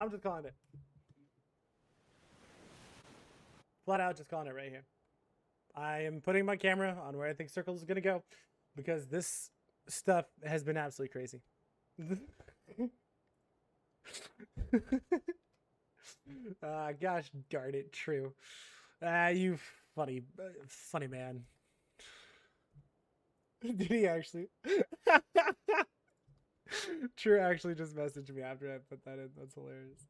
I'm just calling it. Flat out just calling it right here. I am putting my camera on where I think Circles is going to go because this stuff has been absolutely crazy. Gosh darn it, true. You funny man. Did he actually? True actually just messaged me after I put that in. That's hilarious.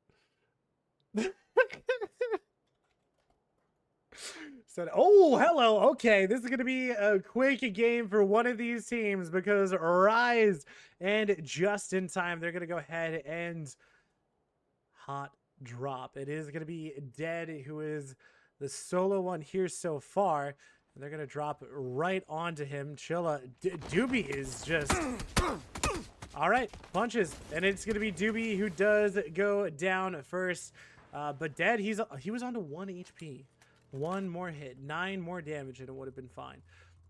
So, oh, hello. Okay, this is going to be a quick game for one of these teams because Rise and Just in Time, they're going to go ahead and hot drop. It is going to be Dead, who is the solo one here so far. And they're going to drop right onto him. Chilla. Doobie is just... All right, punches. And it's going to be Doobie who does go down first. But Dead, he was on to 1 HP. One more hit, 9 more damage, and it would have been fine.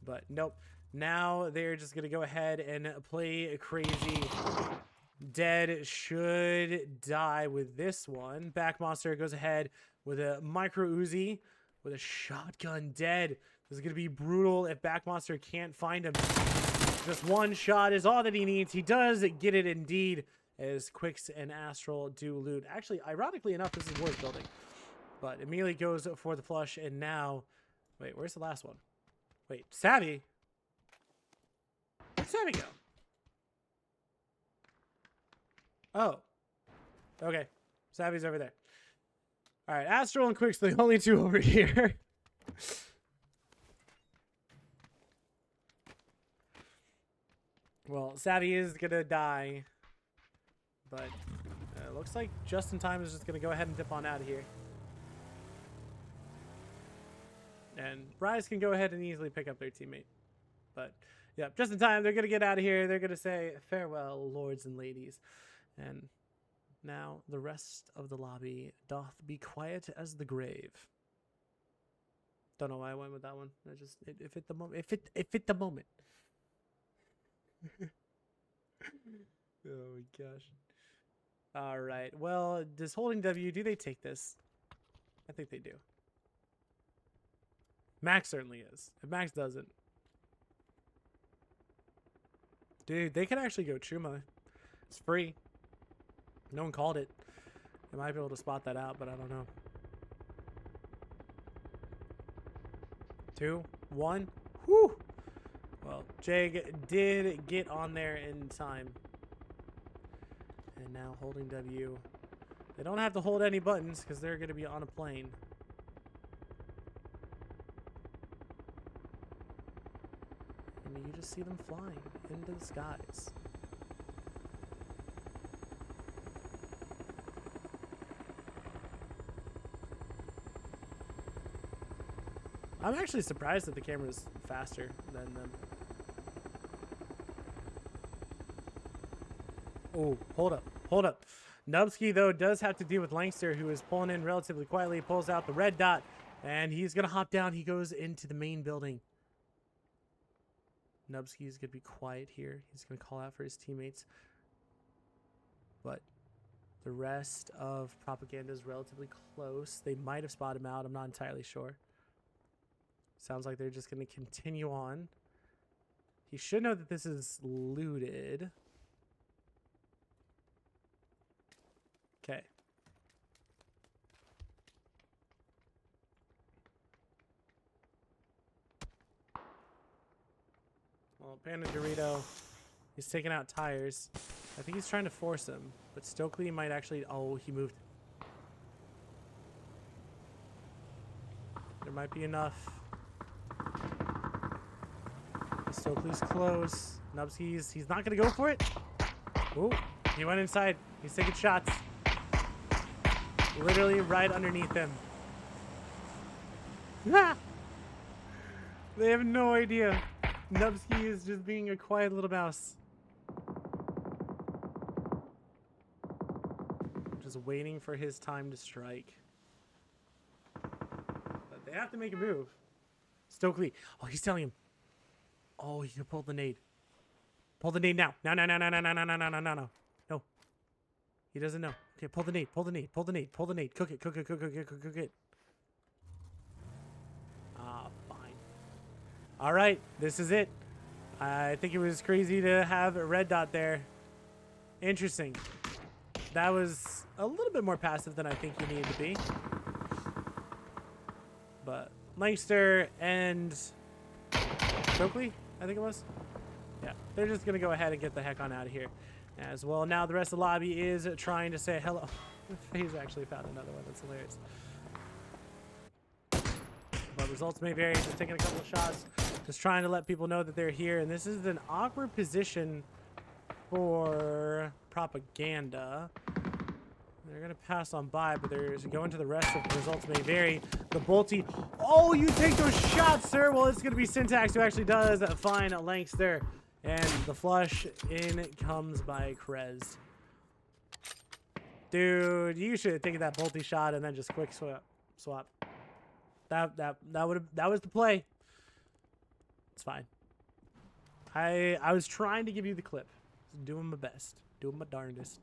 But nope. Now they're just going to go ahead and play crazy. Dead should die with this one. Back Monster goes ahead with a micro Uzi with a shotgun. Dead. This is going to be brutal if Back Monster can't find him. Just one shot is all that he needs. He does get it indeed, as Quicks and Astral do loot. Actually, ironically enough, this is worth building. But immediately goes for the flush, and now... Wait, where's the last one? Wait, Savvy? Where'd Savvy go? Oh. Okay. Savvy's over there. Alright, Astral and Quick's the only two over here. Well, Savvy is gonna die. But it looks like Just in Time is just gonna go ahead and dip on out of here. And Rise can go ahead and easily pick up their teammate. But, yeah, Just in Time, they're going to get out of here. They're going to say, farewell, lords and ladies. And now the rest of the lobby doth be quiet as the grave. Don't know why I went with that one. It fit the moment. It fit the moment. Oh, my gosh. All right. Well, does Holding W, do they take this? I think they do. Max certainly is. If Max doesn't. Dude, they can actually go Chuma. It's free. No one called it. They might be able to spot that out, but I don't know. 2, 1. Whew. Well, Jag did get on there in time. And now Holding W. They don't have to hold any buttons because they're going to be on a plane. You just see them flying into the skies. I'm actually surprised that the camera's faster than them. Oh, hold up. Hold up. Nubsky, though, does have to deal with Langster, who is pulling in relatively quietly. Pulls out the red dot, and he's going to hop down. He goes into the main building. Nubsky is going to be quiet here. He's going to call out for his teammates. But the rest of Propaganda is relatively close. They might have spotted him out. I'm not entirely sure. Sounds like they're just going to continue on. He should know that this is looted. Okay. Well, Panda Dorito, he's taking out tires. I think he's trying to force him, but Stokely might actually... Oh, he moved. There might be enough. Stokely's close. Nubsky's, he's not going to go for it. Oh, he went inside. He's taking shots. Literally right underneath him. They have no idea. Nubsky is just being a quiet little mouse. Just waiting for his time to strike. But they have to make a move. Stokely. Oh, he's telling him. Oh, he can pull the nade. Pull the nade now. No. He doesn't know. Okay, pull the nade, pull the nade, pull the nade, pull the nade. Cook it, cook it, cook it, cook it, cook it. Ah, fine. All right, this is it. I think it was crazy to have a red dot there. Interesting. That was a little bit more passive than I think you needed to be. But Lankster and Stokely, I think it was. Yeah, they're just going to go ahead and get the heck on out of here as well. Now the rest of the lobby is trying to say hello. He's actually found another one. That's hilarious. But results may vary. Just taking a couple of shots. Just trying to let people know that they're here. And this is an awkward position for propaganda. They're going to pass on by, but they're going to the rest of the results may vary. The Bolty. Oh, you take those shots, sir. Well, it's going to be Syntax who actually does find a Lankster. And the flush in comes by Krez. Dude, you should have taken that Bolty shot and then just quick swap. That was the play. It's fine. I was trying to give you the clip. Doing my best. Doing my darndest.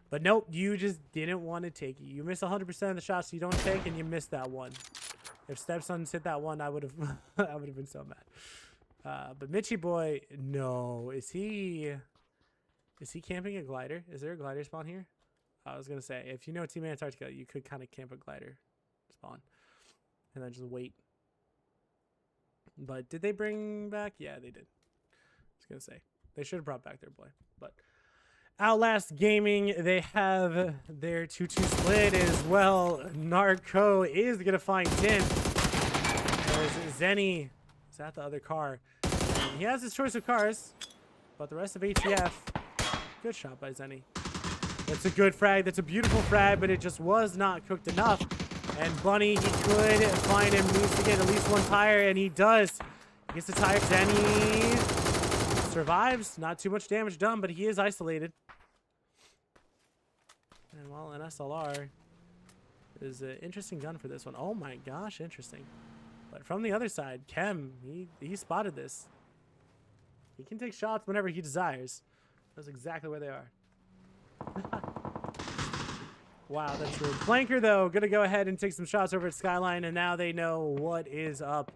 But nope, you just didn't want to take it. You miss 100% of the shots you don't take, and you missed that one. If Stepsons hit that one, I would have I would have been so mad. But Mitchie boy, no. Is he camping a glider? Is there a glider spawn here? I was gonna say, if you know Team Antarctica, you could kind of camp a glider spawn. And then just wait. But did they bring back? Yeah, they did. I was gonna say. They should have brought back their boy. But Outlast Gaming, they have their 2-2 split as well. Narco is gonna find Tin. There's Zenny is at the other car. And he has his choice of cars, but the rest of ATF, good shot by Zenny. That's a good frag. That's a beautiful frag, but it just was not cooked enough. And Bunny, he could find him, needs to get at least one tire, and he does. He gets the tire. Zenny survives. Not too much damage done, but he is isolated. And well, an SLR is an interesting gun for this one. Oh my gosh, interesting. But from the other side, Kem, he spotted this. He can take shots whenever he desires. That's exactly where they are. Wow, that's rude. Flanker, though, gonna go ahead and take some shots over at Skyline, and now they know what is up.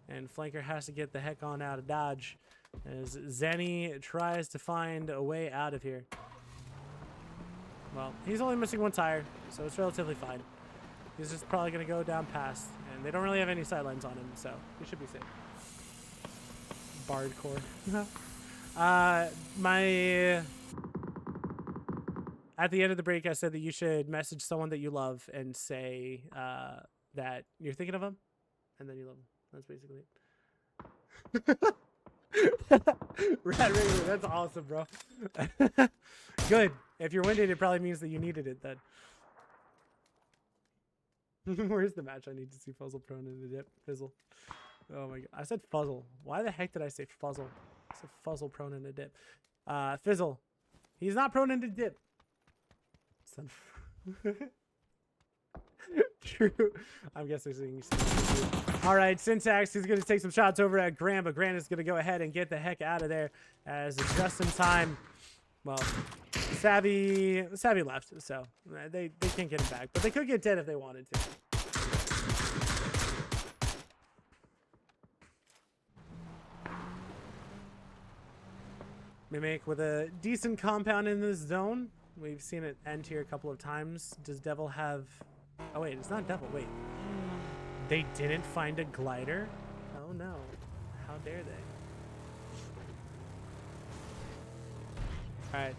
And Flanker has to get the heck on out of Dodge as Zenny tries to find a way out of here. Well, he's only missing one tire, so it's relatively fine. He's just probably gonna go down past, and they don't really have any sidelines on him, so he should be safe. Bardcore. At the end of the break, I said that you should message someone that you love and say that you're thinking of them, and then you love them. That's basically it. Rat Ranger, that's awesome, bro. Good. If you're winded, it probably means that you needed it then. Where's the match? I need to see Fuzzle prone in the dip. Fizzle. Oh my god. I said Fuzzle. Why the heck did I say Fuzzle? I said Fuzzle prone in a dip. Fizzle. He's not prone in the dip. True. I'm guessing. All right, Syntax is going to take some shots over at Grant, but Grant is going to go ahead and get the heck out of there as just in time. Well, Savvy left, so they can't get him back, but they could get dead if they wanted to. Mimic with a decent compound in the zone. We've seen it end here a couple of times. Does Devil have... Oh, wait. It's not Devil. Wait. They didn't find a glider? Oh, no. How dare they? Alright.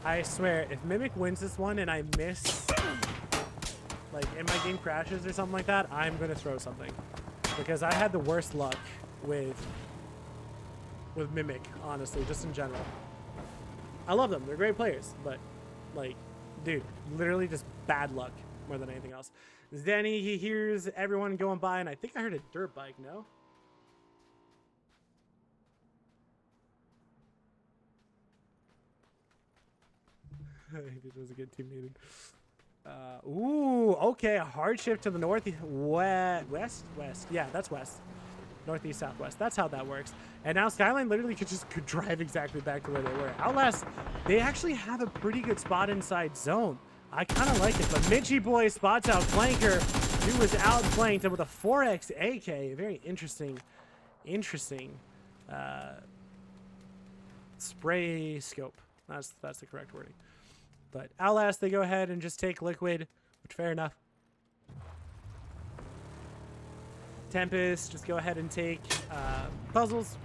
I swear, if Mimic wins this one and I miss... Like, and my game crashes or something like that, I'm going to throw something. Because I had the worst luck with Mimic, honestly, just in general. I love them. They're great players, but... Like, dude, literally just bad luck more than anything else. Zenny, he hears everyone going by, and I think I heard a dirt bike, no? It was a good team meeting. Ooh, okay, a hard shift to the north, west. Yeah, that's west. Northeast, southwest. That's how that works. And now Skyline literally could drive exactly back to where they were. Outlast, they actually have a pretty good spot inside zone. I kind of like it, but Mitchie Boy spots out Flanker, who was outflanked, and with a 4x AK, very interesting spray scope. That's the correct wording. But Outlast, they go ahead and just take Liquid, which fair enough. Tempest, just go ahead and take Puzzles.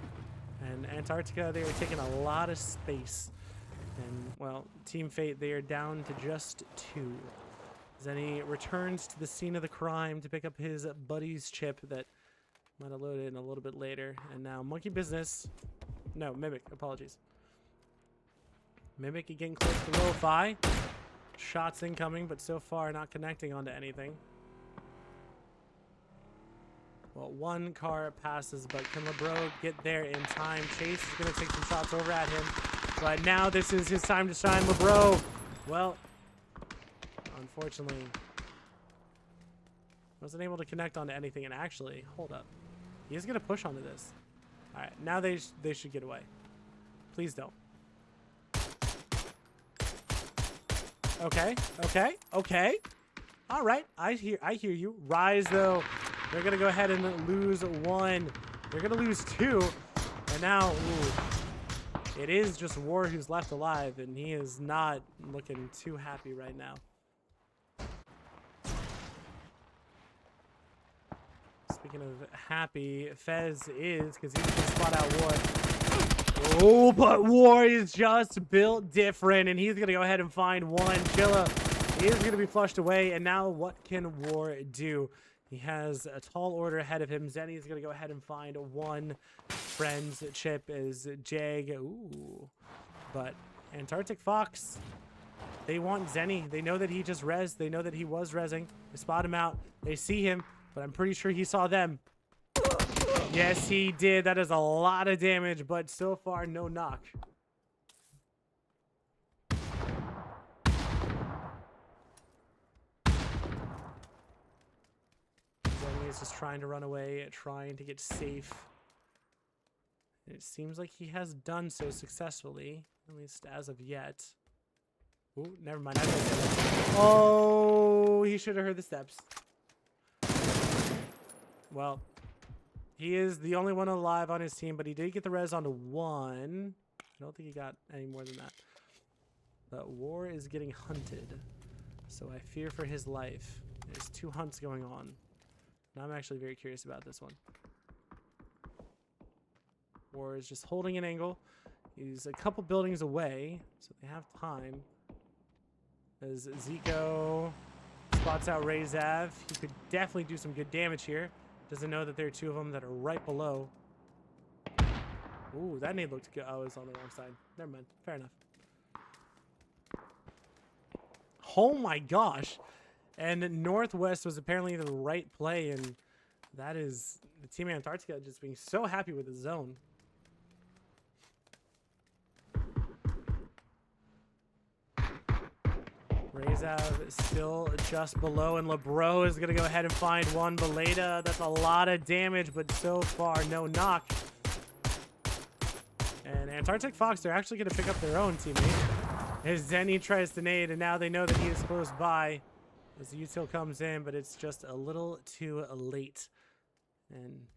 And Antarctica, they are taking a lot of space. And, well, Team Fate, they are down to just 2. Zenny returns to the scene of the crime to pick up his buddy's chip that might have loaded in a little bit later. And now Monkey Business. No, Mimic, apologies. Mimic getting close to low fi. Shots incoming, but so far not connecting onto anything. Well, one car passes, but can LeBro get there in time? Chase is going to take some shots over at him. But now this is his time to shine. LeBro, well, unfortunately, wasn't able to connect onto anything. And actually, hold up. He is going to push onto this. All right, now they should get away. Please don't. Okay, okay, okay. All right, I hear you. Rise, though. They're going to go ahead and lose 1. They're going to lose 2. And now, ooh, it is just War who's left alive, and he is not looking too happy right now. Speaking of happy, Fez is, because he's going to spot out War. Oh, but War is just built different, and he's going to go ahead and find 1. Chilla is going to be flushed away, and now what can War do? He has a tall order ahead of him. Zenny is going to go ahead and find 1 friend's chip as Jag. Ooh. But Antarctic Fox, they want Zenny. They know that he just rezzed. They know that he was rezzing. They spot him out. They see him, but I'm pretty sure he saw them. Yes, he did. That is a lot of damage, but so far, no knock. Zenny is just trying to run away, trying to get safe. And it seems like he has done so successfully, at least as of yet. Ooh, never mind. Oh, he should have heard the steps. Well, he is the only one alive on his team, but he did get the res onto 1. I don't think he got any more than that. But War is getting hunted, so I fear for his life. There's 2 hunts going on. And I'm actually very curious about this one. War is just holding an angle. He's a couple buildings away, so they have time. As Zico spots out Razav, he could definitely do some good damage here. Doesn't know that there are 2 of them that are right below. Ooh, that nade looked good. Oh, it was on the wrong side. Never mind. Fair enough. Oh my gosh. And Northwest was apparently the right play, and that is the Team Antarctica just being so happy with the zone. Razav still just below, and LeBro is going to go ahead and find 1. Beleda, that's a lot of damage, but so far, no knock. And Antarctic Fox, they're actually going to pick up their own teammate. As Zenny tries to nade, and now they know that he is close by. As the util comes in, but it's just a little too late. And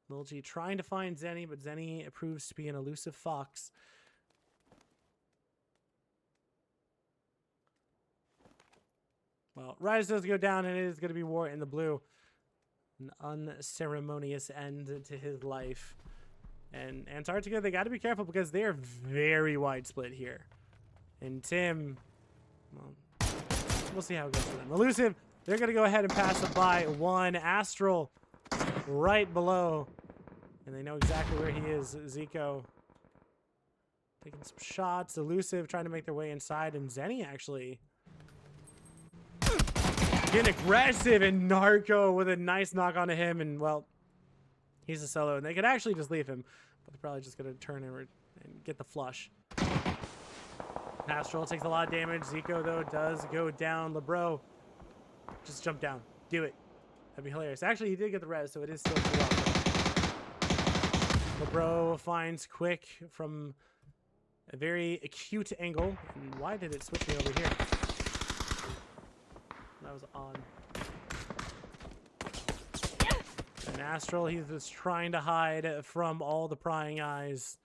Lil G trying to find Zenny, but Zenny proves to be an elusive fox. Well, Rise does go down, and it is going to be War in the blue. An unceremonious end to his life. And Antarctica, they got to be careful because they are very wide split here. And Tim, well, we'll see how it goes for them. Elusive, they're going to go ahead and pass it by 1. Astral right below. And they know exactly where he is. Zico taking some shots. Elusive trying to make their way inside. And Zenny actually getting aggressive, and Narco with a nice knock onto him, and well, he's a solo, and they could actually just leave him, but they're probably just going to turn and get the flush. Astral takes a lot of damage. Zico, though, does go down. LeBro, just jump down. Do it. That'd be hilarious. Actually, he did get the res, so it is still too long. LeBro finds Quick from a very acute angle. And why did it switch me over here? That was on. And Astral, he's just trying to hide from all the prying eyes.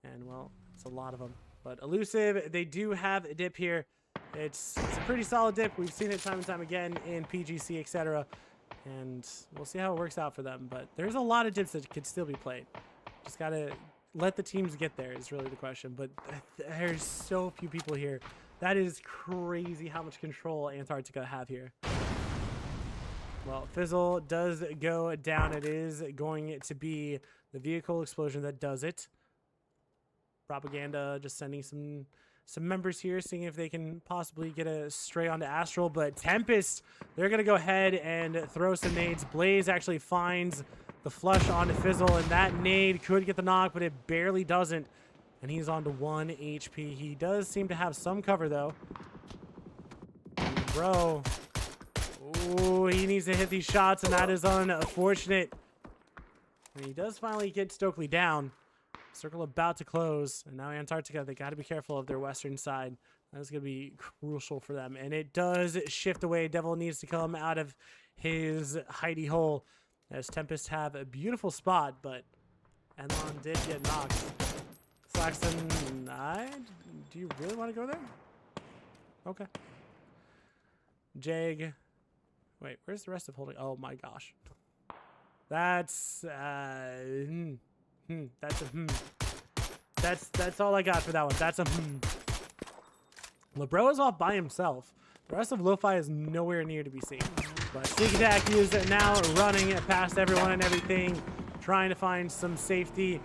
And, well, it's a lot of them. But Elusive, they do have a dip here. It's a pretty solid dip. We've seen it time and time again in PGC, etc. And we'll see how it works out for them. But there's a lot of dips that could still be played. Just got to let the teams get there is really the question. But there's so few people here. That is crazy how much control Antarctica have here. Well, Fizzle does go down. It is going to be the vehicle explosion that does it. Propaganda just sending some members here, seeing if they can possibly get a stray onto Astral. But Tempest, they're going to go ahead and throw some nades. Blaze actually finds the flush onto Fizzle, and that nade could get the knock, but it barely doesn't. And he's on to 1 HP. He does seem to have some cover, though. Bro. Ooh, he needs to hit these shots, and that is unfortunate. And he does finally get Stokely down. Circle about to close, and now Antarctica, they got to be careful of their western side. That's going to be crucial for them, and it does shift away. Devil needs to come out of his hidey hole, as Tempest have a beautiful spot, but Enlon did get knocked. Flaxton, do you really want to go there? Okay. Jag, wait, where's the rest of holding? Oh my gosh. That's That's all I got for that one. That's a LeBro is off by himself. The rest of Lo-Fi is nowhere near to be seen. But Sneak Attack is now running past everyone and everything, trying to find some safety.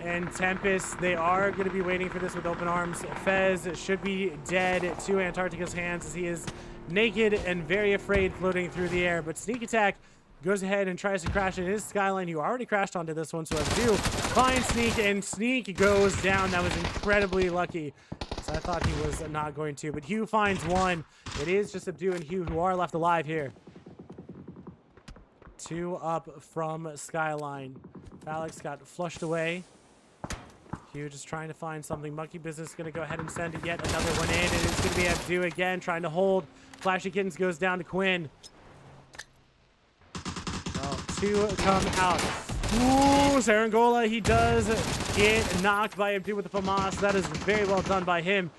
And Tempest, they are going to be waiting for this with open arms. Fez should be dead to Antarctica's hands, as he is naked and very afraid floating through the air. But Sneak Attack goes ahead and tries to crash in his Skyline. You already crashed onto this one, so Abdu finds Sneak, and Sneak goes down. That was incredibly lucky, so I thought he was not going to. But Hugh finds one. It is just Abdu and Hugh who are left alive here. 2 up from Skyline. Alex got flushed away. Hugh just trying to find something. Monkey Business going to go ahead and send yet another one in. And it's going to be Abdu again, trying to hold. Flashy Kittens goes down to Quinn. 2 come out. Ooh, Sarangola, he does get knocked by Abdu with the FAMAS. That is very well done by him.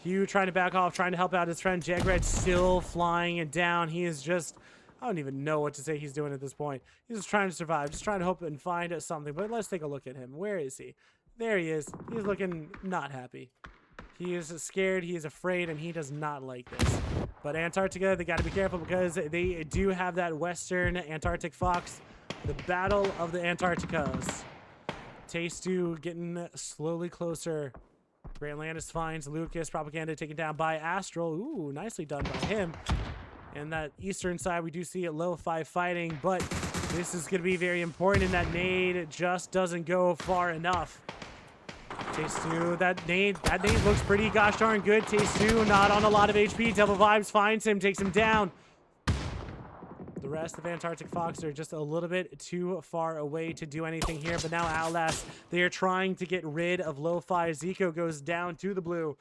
Hugh trying to back off, trying to help out his friend. Jagred still flying down. He is just, I don't even know what to say he's doing at this point. He's just trying to survive, just trying to hope and find something. But let's take a look at him. Where is he? There he is. He's looking not happy. He is scared, he is afraid, and he does not like this. But Antarctica, they got to be careful, because they do have that Western Antarctic Fox. The Battle of the Antarcticas. Tastu getting slowly closer. Grant Landis finds Lucas. Propaganda taken down by Astral. Ooh, nicely done by him. And that eastern side, we do see Lo-Fi fighting, but this is going to be very important, and that nade just doesn't go far enough. Tastu, that nade looks pretty gosh darn good. Tastu not on a lot of HP. Devil Vibes finds him, takes him down. The rest of Antarctic Fox are just a little bit too far away to do anything here. But now Outlast, they are trying to get rid of Lo-Fi. Zico goes down to the blue.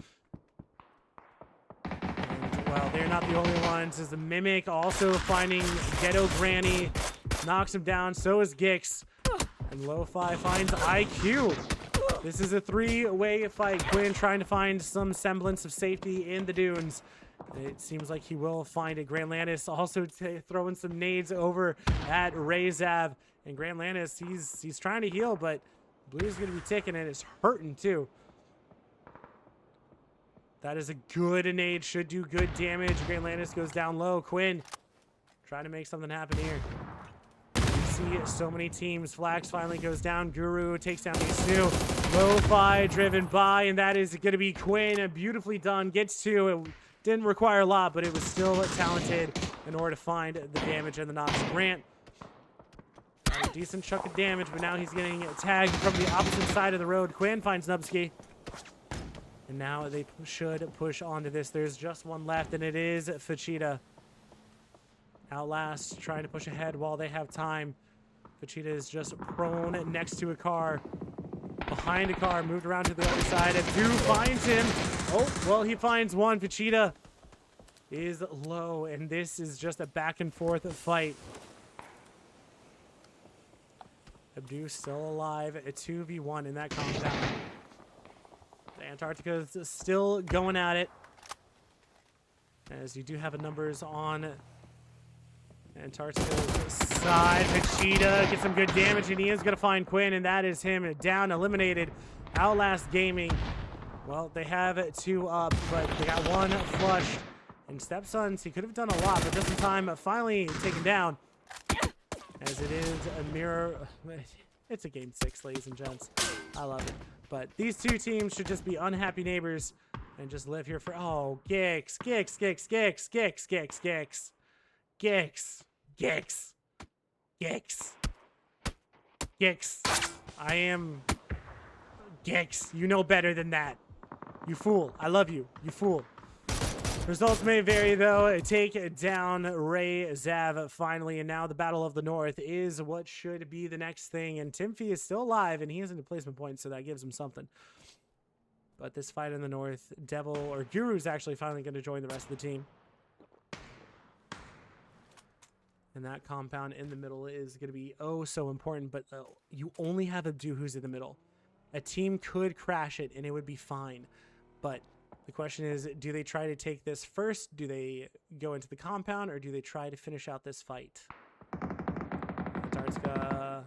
And, well, they're not the only ones. As the Mimic also finding Ghetto Granny. Knocks him down. So is Gix. And Lo-Fi finds IQ. This is a 3-way fight. Quinn trying to find some semblance of safety in the dunes. It seems like he will find it. Grand Lannis also throwing some nades over at Razav. And Grand Lannis, he's trying to heal, but Blue's going to be ticking, and it's hurting too. That is a good nade. Should do good damage. Grand Lannis goes down low. Quinn trying to make something happen here. You see so many teams. Flax finally goes down. Guru takes down Misu. Lo-Fi driven by, and that is going to be Quinn. Beautifully done. Gets to it. Didn't require a lot, but it was still talented in order to find the damage and the knocks. Grant, a decent chunk of damage, but now he's getting tagged from the opposite side of the road. Quinn finds Nubsky. And now they should push onto this. There's just one left, and it is Fachita. Outlast trying to push ahead while they have time. Vegeta is just prone next to a car. Behind a car, moved around to the other side. Abdu finds him. Oh, well, he finds one. Vegeta is low, and this is just a back and forth fight. Abdu still alive, a 2v1 in that compound. The Antarctica is still going at it, as you do have a numbers on Antarctica's side. Vegeta gets some good damage, and he is going to find Quinn, and that is him down, eliminated. Outlast Gaming, well, they have 2 up, but they got 1 flushed. And Stepsons, he could have done a lot, but just in time, finally taken down. As it is a mirror. It's a game 6, ladies and gents. I love it. But these 2 teams should just be unhappy neighbors and just live here for, oh, Gix, Gix, Gix, Gix, Gix, Gix, Gix, Gix, Gix, Gix, Gix. I am Gix. You know better than that. You fool. I love you. You fool. Results may vary, though. Take down Ray Zav finally, and now the Battle of the North is what should be the next thing. And Timothy is still alive, and he isn't a placement point, so that gives him something. But this fight in the North, Devil, or Guru, is actually finally going to join the rest of the team. And that compound in the middle is going to be oh so important, but you only have Abdu who's in the middle. A team could crash it, and it would be fine. But the question is, do they try to take this first? Do they go into the compound, or do they try to finish out this fight? Antarctica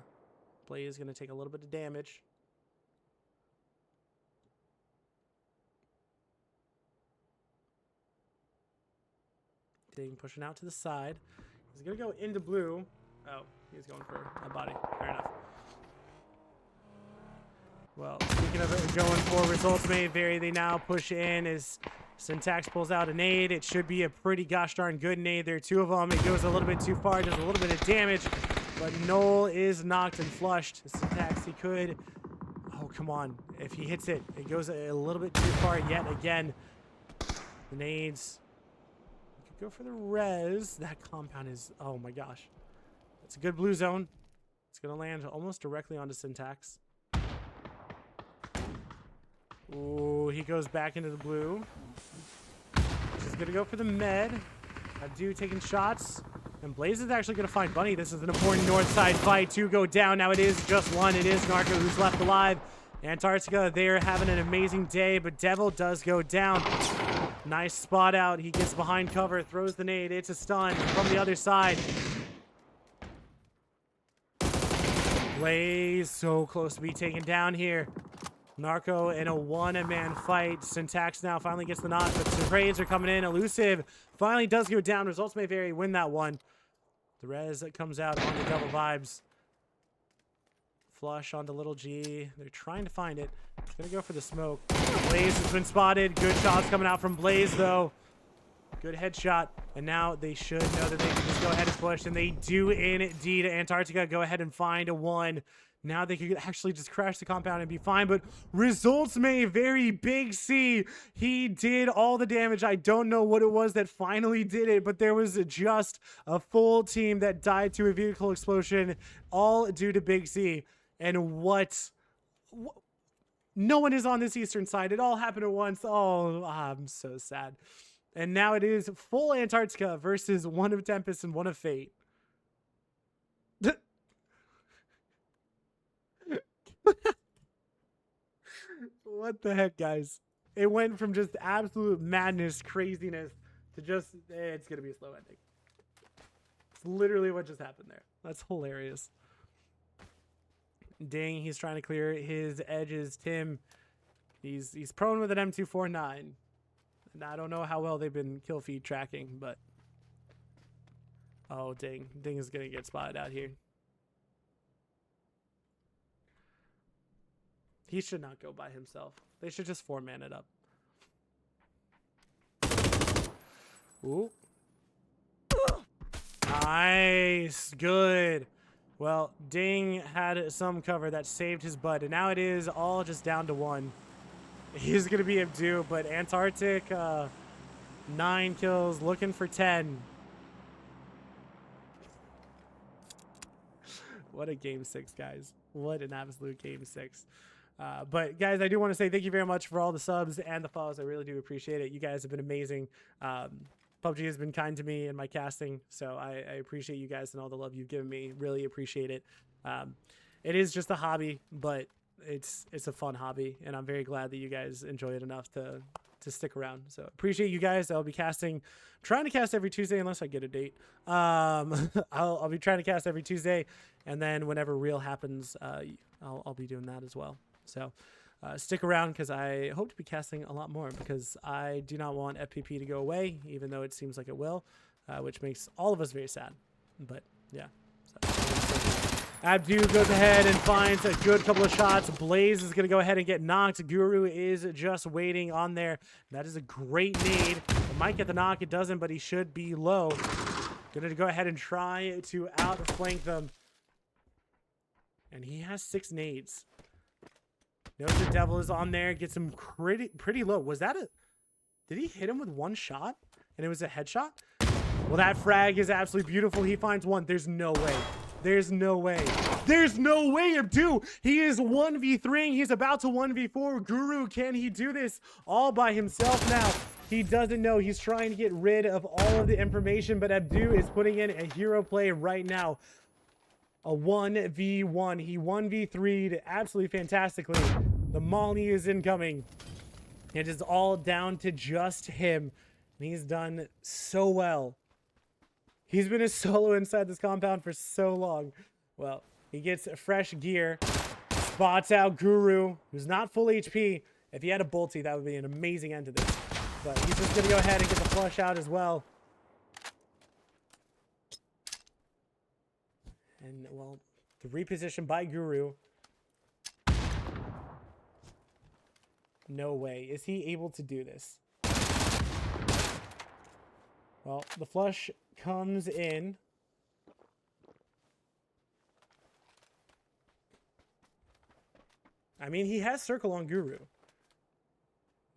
Blaze is going to take a little bit of damage. Ding pushing out to the side. He's going to go into blue. Oh, he's going for a body. Fair enough. Well, speaking of going for results may vary, they now push in as Syntax pulls out a nade. It should be a pretty gosh darn good nade. There are 2 of them. It goes a little bit too far, does a little bit of damage, but Noel is knocked and flushed. Syntax, he could. Oh, come on. If he hits it, it goes a little bit too far yet again. The nades. You could go for the res. That compound is, oh my gosh. It's a good blue zone. It's going to land almost directly onto Syntax. Ooh, he goes back into the blue. He's going to go for the med. Abdu taking shots. And Blaze is actually going to find Bunny. This is an important north side fight. 2 go down. Now it is just 1. It is Narco who's left alive. Antarctica, they're having an amazing day, but Devil does go down. Nice spot out. He gets behind cover, throws the nade. It's a stun from the other side. Blaze so close to be taken down here. Narco in a one-man fight. Syntax now finally gets the knock, but the raids are coming in. Elusive finally does go down. Results may vary. Win that one. The res that comes out on the Devil vibes. Flush onto Little G. They're trying to find it. It's going to go for the smoke. Blaze has been spotted. Good shots coming out from Blaze, though. Good headshot. And now they should know that they can just go ahead and push. And they do indeed. Antarctica go ahead and find a 1. Now they could actually just crash the compound and be fine. But results may vary. Big C, he did all the damage. I don't know what it was that finally did it, but there was just a full team that died to a vehicle explosion, all due to Big C. And what no one is on this eastern side. It all happened at once. Oh, I'm so sad. And now it is full Antarctica versus one of Tempest and one of Fate. What the heck, guys? It went from just absolute madness, craziness, to just, it's going to be a slow ending. It's literally what just happened there. That's hilarious. Ding, he's trying to clear his edges. Tim, he's prone with an M249. And I don't know how well they've been kill feed tracking, but... Oh, Ding. Ding is going to get spotted out here. He should not go by himself. They should just 4-man it up. Ooh. Nice. Good. Well, Ding had some cover that saved his butt, and now it is all just down to 1. He's going to be Abdu, but Antarctic, 9 kills, looking for 10. What a game 6, guys. What an absolute game 6. But guys, I do want to say thank you very much for all the subs and the follows. I really do appreciate it. You guys have been amazing. PUBG has been kind to me and my casting, so I appreciate you guys and all the love you've given me. Really appreciate it. It is just a hobby, but it's a fun hobby, and I'm very glad that you guys enjoy it enough to stick around. So appreciate you guys. I'll be trying to cast every Tuesday unless I get a date. I'll be trying to cast every Tuesday, and then whenever real happens, I'll be doing that as well. So stick around, because I hope to be casting a lot more, because I do not want FPP to go away, even though it seems like it will, which makes all of us very sad. But yeah. Abdu goes ahead and finds a good couple of shots. Blaze is going to go ahead and get knocked. Guru is just waiting on there. That is a great nade. It might get the knock. It doesn't, but he should be low. Going to go ahead and try to outflank them. And he has 6 nades. Knows the devil is on there. Gets him pretty low. Was that did he hit him with 1 shot? And it was a headshot? Well, that frag is absolutely beautiful. He finds 1. There's no way. There's no way. There's no way, Abdu. He is 1v3ing. He's about to 1v4. Guru, can he do this all by himself now? He doesn't know. He's trying to get rid of all of the information, but Abdu is putting in a hero play right now. A 1v1. He 1v3'd absolutely fantastically. The Molly is incoming. It is all down to just him. And he's done so well. He's been a solo inside this compound for so long. Well, he gets fresh gear. Spots out Guru, who's not full HP. If he had a bolty, that would be an amazing end to this. But he's just going to go ahead and get the flush out as well. And, well, the reposition by Guru. No way. Is he able to do this? Well, the flush comes in. I mean, he has circle on Guru.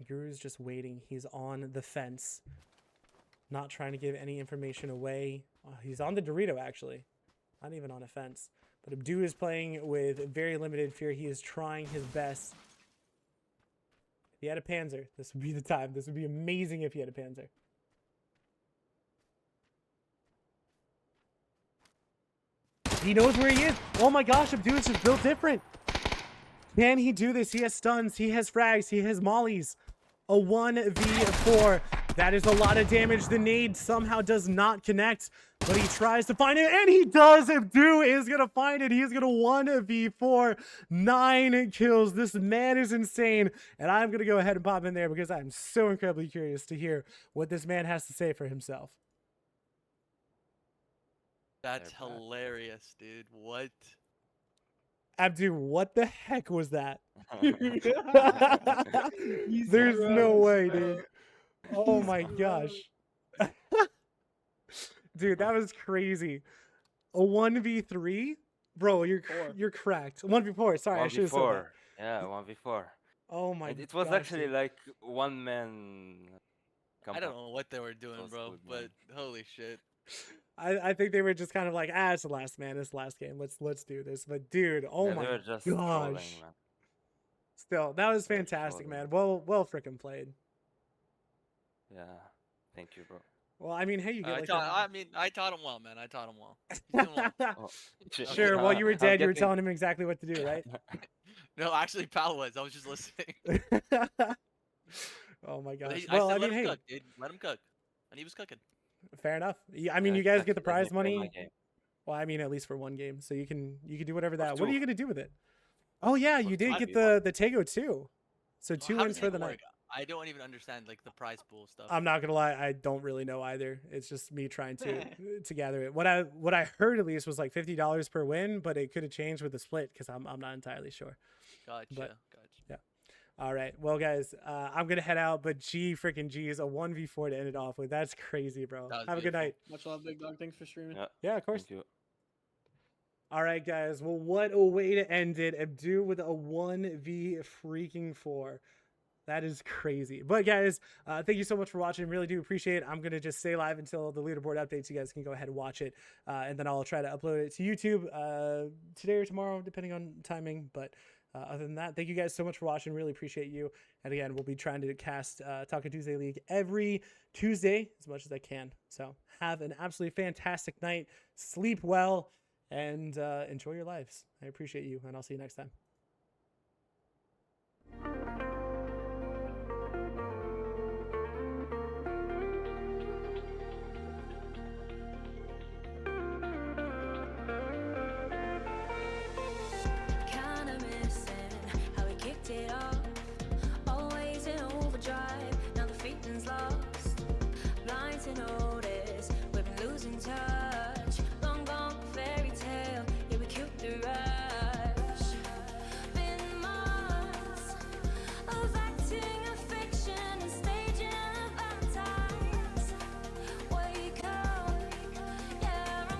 Guru's just waiting. He's on the fence. Not trying to give any information away. Oh, he's on the Dorito, actually. Not even on a fence. But Abdu is playing with very limited fear. He is trying his best. If he had a Panzer, this would be the time. This would be amazing if he had a Panzer. He knows where he is. Oh my gosh, Abdu is just built different. Can he do this? He has stuns. He has frags. He has mollies. A 1v4. That is a lot of damage. The nade somehow does not connect, but he tries to find it, and he does. Abdu is going to find it. He is going to 1v4. 9 kills. This man is insane, and I'm going to go ahead and pop in there because I'm so incredibly curious to hear what this man has to say for himself. That's hilarious, dude. What? Abdu, what the heck was that? There's no way, dude. Oh my gosh. Dude, that was crazy. A 1v3? Bro, you're cracked. 1v4, sorry, I should have said that. Yeah, 1v4. Oh my It was gosh, actually dude. like one man. I don't know what they were doing, bro, but holy shit. I think they were just kind of like, it's the last man, it's the last game. Let's do this. But dude, oh Yeah, my they were just gosh. trolling, man. Still, that was They're fantastic, trolling. man. Well freaking played. Yeah, thank you, bro. Well, I mean, hey, you get like I taught him well, man. I taught him well. He's doing well. Oh, Sure, while you were I'm dead, you were getting- telling him exactly what to do, right? No, actually, Pal was. I was just listening. Oh my But gosh. I Well, said, I mean, let him hey, cook, dude. Let him cook. And he was cooking. fair enough. Yeah, I mean, Yeah, you guys get the actually, let prize me play my money. game. Well, I mean, at least for one game, so you can do whatever that. Or What are two. you gonna do with it? Oh yeah, you did get the Tego too. So 2 How wins does for it the work? night. I don't even understand like the prize pool stuff. I'm not gonna lie, I don't really know either. It's just me trying to gather it. What I heard at least was like $50 per win, but it could have changed with the split because I'm not entirely sure. Gotcha. But- All right, well guys, I'm gonna head out, but freaking G's a 1v4 to end it off with. That's crazy, bro. That was Have a good beautiful. night. Much love, Big Dog. Thanks for streaming. Yeah, Yeah, of course. thank you. All right, guys. Well, what a way to end it. Abdu with a 1v freaking 4. That is crazy. But guys, thank you so much for watching. Really do appreciate it. I'm going to just stay live until the leaderboard updates. You guys can go ahead and watch it. And then I'll try to upload it to YouTube today or tomorrow, depending on timing. But other than that, thank you guys so much for watching. Really appreciate you. And again, we'll be trying to cast Taco Tuesday League every Tuesday as much as I can. So have an absolutely fantastic night. Sleep well and enjoy your lives. I appreciate you. And I'll see you next time. Notice we've been losing touch.